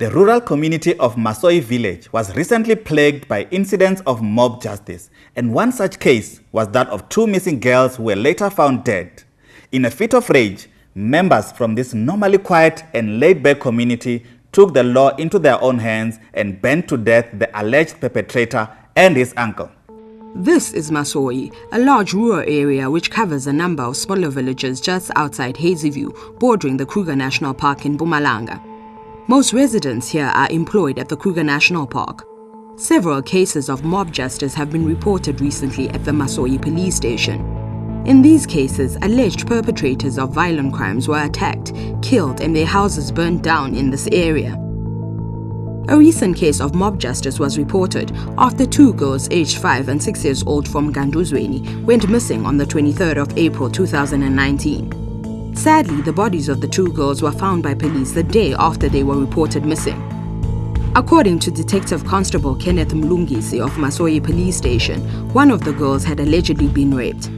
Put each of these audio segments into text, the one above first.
The rural community of Masoyi Village was recently plagued by incidents of mob justice, and one such case was that of two missing girls who were later found dead. In a fit of rage, members from this normally quiet and laid-back community took the law into their own hands and burnt to death the alleged perpetrator and his uncle. This is Masoyi, a large rural area which covers a number of smaller villages just outside Hazyview, bordering the Kruger National Park in Mpumalanga. Most residents here are employed at the Kruger National Park. Several cases of mob justice have been reported recently at the Masoyi police station. In these cases, alleged perpetrators of violent crimes were attacked, killed, and their houses burned down in this area. A recent case of mob justice was reported after two girls aged 5 and 6 years old from Ganduzweni went missing on the 23rd of April 2019. Sadly, the bodies of the two girls were found by police the day after they were reported missing. According to Detective Constable Kenneth Mlungisi of Masoyi Police Station, one of the girls had allegedly been raped.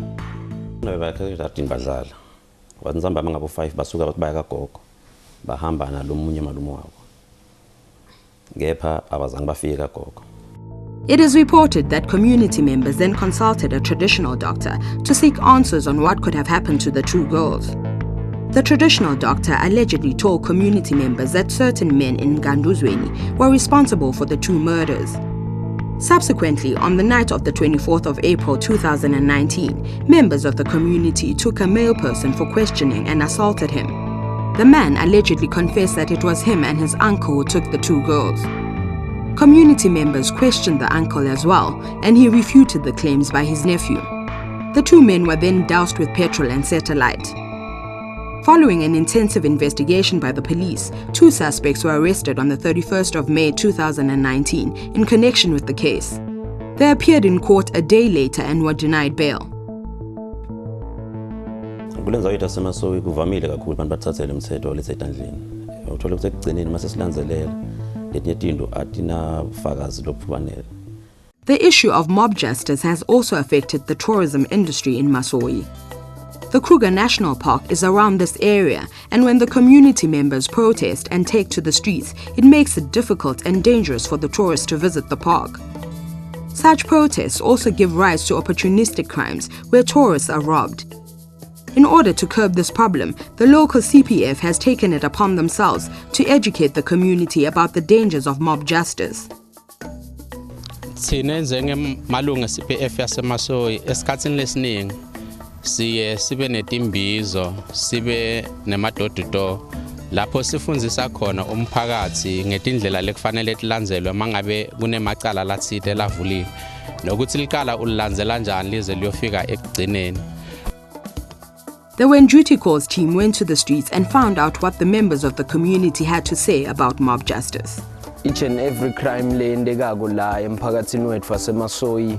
It is reported that community members then consulted a traditional doctor to seek answers on what could have happened to the two girls. The traditional doctor allegedly told community members that certain men in Ganduzweni were responsible for the two murders. Subsequently, on the night of the 24th of April 2019, members of the community took a male person for questioning and assaulted him. The man allegedly confessed that it was him and his uncle who took the two girls. Community members questioned the uncle as well, and he refuted the claims by his nephew. The two men were then doused with petrol and set alight. Following an intensive investigation by the police, two suspects were arrested on the 31st of May 2019 in connection with the case. They appeared in court a day later and were denied bail. The issue of mob justice has also affected the tourism industry in Masoyi. The Kruger National Park is around this area, and when the community members protest and take to the streets, it makes it difficult and dangerous for the tourists to visit the park. Such protests also give rise to opportunistic crimes where tourists are robbed. In order to curb this problem, the local CPF has taken it upon themselves to educate the community about the dangers of mob justice. Sibe netimbizo, sibe nemadododo lapho sifundzisa khona umphakathi ngetindlela lekufanele tilandzelwe mangabe kunemacala latsite lavuliwe nokuthi licala ulilandzela njani lize liyofika ekugcineni. The When Duty Calls team went to the streets and found out what the members of the community had to say about mob justice. Each and every crime leyendekako la emphakathini wethu wasemasoyi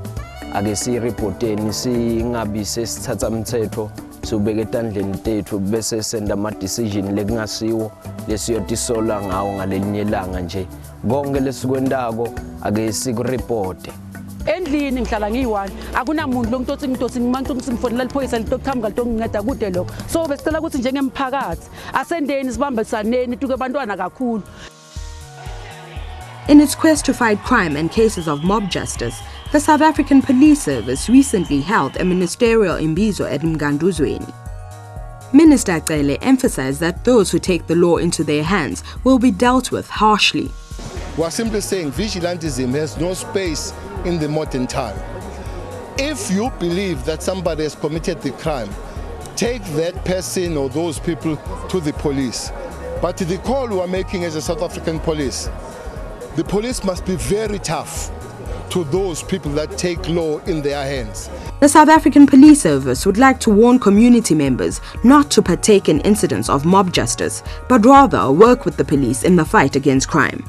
ake siyiripoteni singabi sesithatha umthetho sobeka etandleni tethu bese senda ama decision lekungasiwo lesiyotisola ngawo ngalelinye ilanga nje konke lesikwendako ake sikuripote. Endlini ngihlala ngiyi1 akunamuntu lontothi ngimantu ngimfonela liphoyisa litokuhamba ngalitonginceda kude lokho so besicela ukuthi njengemphakathi asendeni sibambisaneni tuke abantwana kakhulu. In its quest to fight crime and cases of mob justice, the South African Police Service recently held a ministerial imbizo at Mganduzweni. Minister Cele emphasized that those who take the law into their hands will be dealt with harshly. We are simply saying vigilantism has no space in the modern time. If you believe that somebody has committed the crime, take that person or those people to the police. But the call we are making as a South African police, the police must be very tough to those people that take law in their hands. The South African Police Service would like to warn community members not to partake in incidents of mob justice, but rather work with the police in the fight against crime.